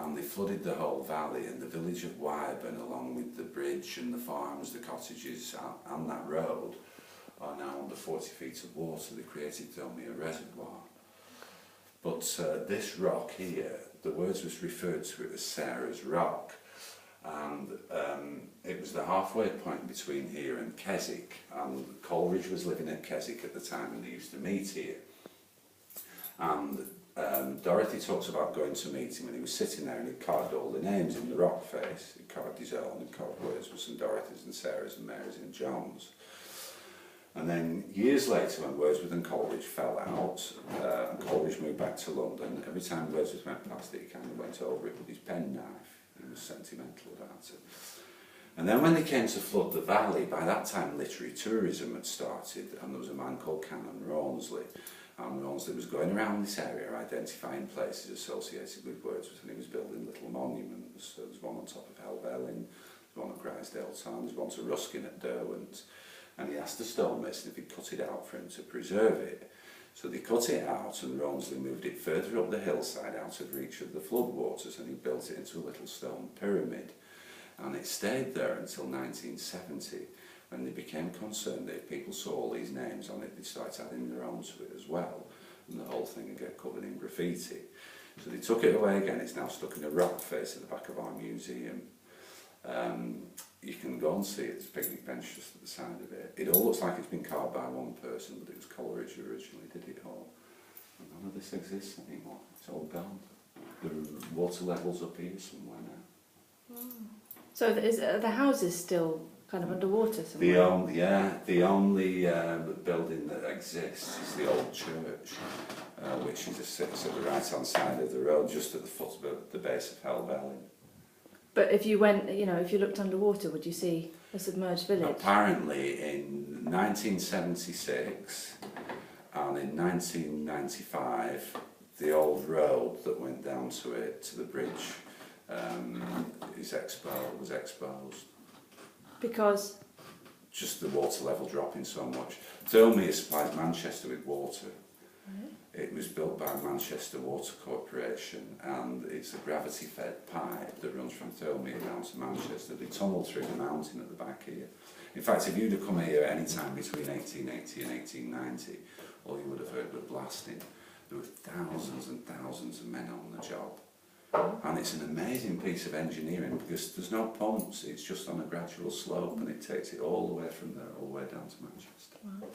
and they flooded the whole valley, and the village of Wyburn, along with the bridge and the farms, the cottages and that road, are now under 40 feet of water. They created only a reservoir. But this rock here, the Wordsworth referred to it as Sarah's Rock, and it was the halfway point between here and Keswick, and Coleridge was living at Keswick at the time, and they used to meet here. And Dorothy talks about going to meet him, and he was sitting there and he carved all the names in the rock face. He carved his own, and carved Wordsworth's and Dorothy's and Sarah's and Mary's and John's. And then years later, when Wordsworth and Coleridge fell out, and Coleridge moved back to London, every time Wordsworth went past it, he kind of went over it with his penknife. He was sentimental about it. And then when they came to flood the valley, by that time literary tourism had started, and there was a man called Canon Rawnsley. And Rawnsley was going around this area identifying places associated with Wordsworth, and he was building little monuments. So there's one on top of Helvellyn, there's one at Grisdale Town, there's one to Ruskin at Derwent. And he asked the stonemason if he'd cut it out for him to preserve it. So they cut it out, and Rawnsley moved it further up the hillside out of reach of the floodwaters, and he built it into a little stone pyramid. And it stayed there until 1970, when they became concerned that if people saw all these names on it, they'd start adding their own to it as well, and the whole thing would get covered in graffiti. So they took it away again. It's now stuck in a rock face at the back of our museum. You can go and see it. There's a picnic bench just at the side of it. It all looks like it's been carved by one person, but it was Coleridge who originally did it all. And none of this exists anymore. It's all gone. The water level's up here somewhere now. Oh. So is the houses still kind of underwater somewhere? The only building that exists is the old church, which is sits at the right-hand side of the road, just at the foot of the base of Helvellyn. But if you went, you know, if you looked underwater, would you see a submerged village? Apparently in 1976 and in 1995, the old road that went down to it, to the bridge, was exposed. Because? Just the water level dropping so much. Thirlmere supplies Manchester with water. Really? It was built by Manchester Water Corporation, and it's a gravity-fed pipe that runs from Thirlmere down to Manchester. They tunnel through the mountain at the back here. In fact, if you'd have come here any time between 1880 and 1890, all you would have heard was blasting. There were thousands and thousands of men on the job. And it's an amazing piece of engineering because there's no pumps, it's just on a gradual slope, and it takes it all the way from there, all the way down to Manchester. Wow.